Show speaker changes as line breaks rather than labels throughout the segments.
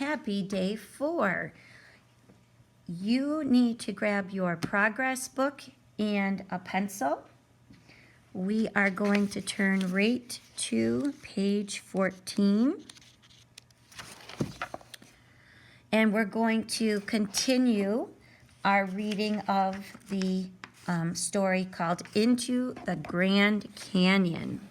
Happy day 4. You need to grab your progress book and a pencil. We are going to turn right to page 14. And we're going to continue our reading of the story called Into the Grand Canyon.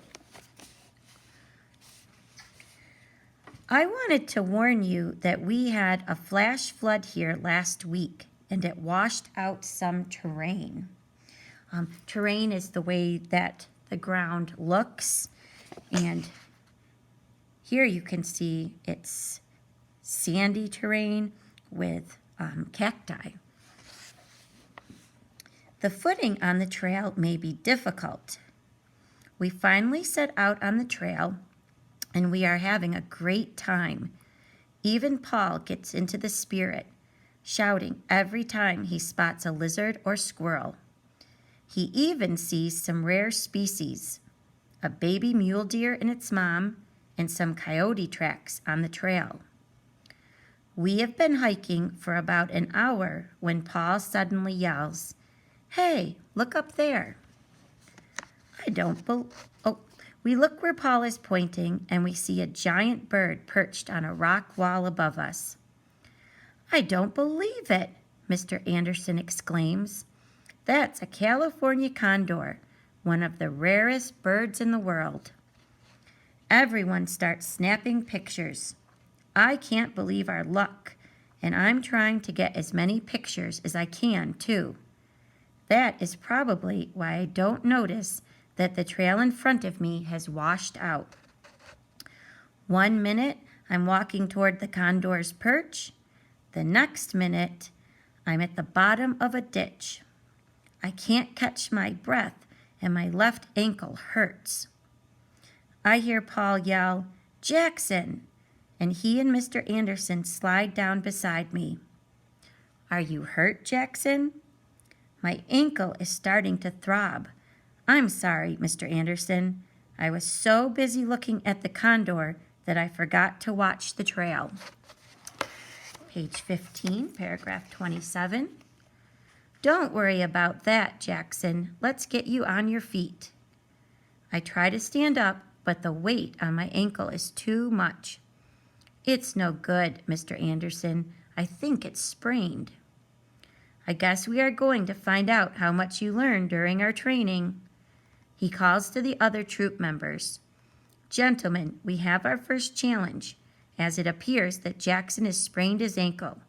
I wanted to warn you that we had a flash flood here last week, and it washed out some terrain. Terrain is the way that the ground looks, and here you can see it's sandy terrain with cacti. The footing on the trail may be difficult. We finally set out on the trail, and we are having a great time. Even Paul gets into the spirit, shouting every time he spots a lizard or squirrel. He even sees some rare species, a baby mule deer and its mom, and some coyote tracks on the trail. We have been hiking for about an hour when Paul suddenly yells, "Hey, look up there." We look where Paul is pointing, and we see a giant bird perched on a rock wall above us. "I don't believe it," Mr. Anderson exclaims. "That's a California condor, one of the rarest birds in the world." Everyone starts snapping pictures. I can't believe our luck, and I'm trying to get as many pictures as I can, too. That is probably why I don't notice that the trail in front of me has washed out. 1 minute, I'm walking toward the condor's perch. The next minute, I'm at the bottom of a ditch. I can't catch my breath, and my left ankle hurts. I hear Paul yell, "Jackson!" and he and Mr. Anderson slide down beside me. "Are you hurt, Jackson?" "My ankle is starting to throb. I'm sorry, Mr. Anderson. I was so busy looking at the condor that I forgot to watch the trail." Page 15, paragraph 27. "Don't worry about that, Jackson. Let's get you on your feet." I try to stand up, but the weight on my ankle is too much. "It's no good, Mr. Anderson. I think it's sprained." "I guess we are going to find out how much you learned during our training." He calls to the other troop members. "Gentlemen, we have our first challenge, as it appears that Jackson has sprained his ankle.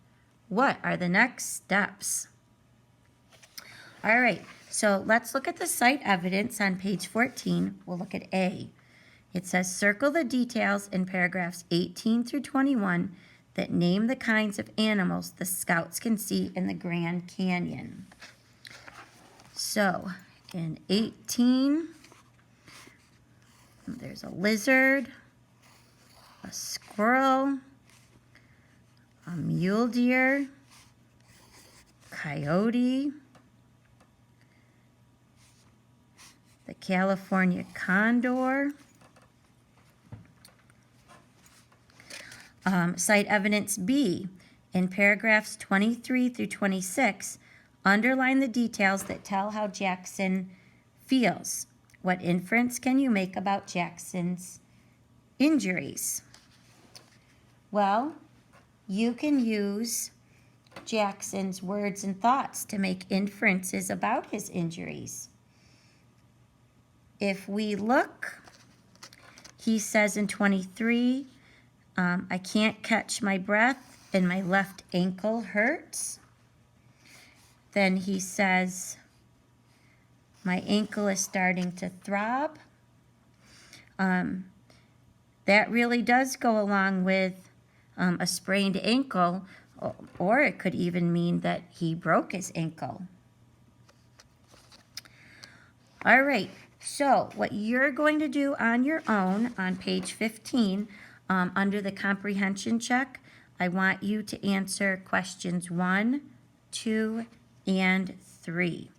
What are the next steps?" All right, so let's look at the site evidence on page 14. We'll look at A. It says, circle the details in paragraphs 18 through 21 that name the kinds of animals the scouts can see in the Grand Canyon. So, in 18, there's a lizard, a squirrel, a mule deer, coyote, the California condor. Site evidence B, in paragraphs 23 through 26, underline the details that tell how Jackson feels. What inference can you make about Jackson's injuries? Well, you can use Jackson's words and thoughts to make inferences about his injuries. If we look, he says in 23, I can't catch my breath and my left ankle hurts. Then he says, my ankle is starting to throb. That really does go along with a sprained ankle, or it could even mean that he broke his ankle. All right, so what you're going to do on your own on page 15, under the comprehension check, I want you to answer questions 1, 2, and 3.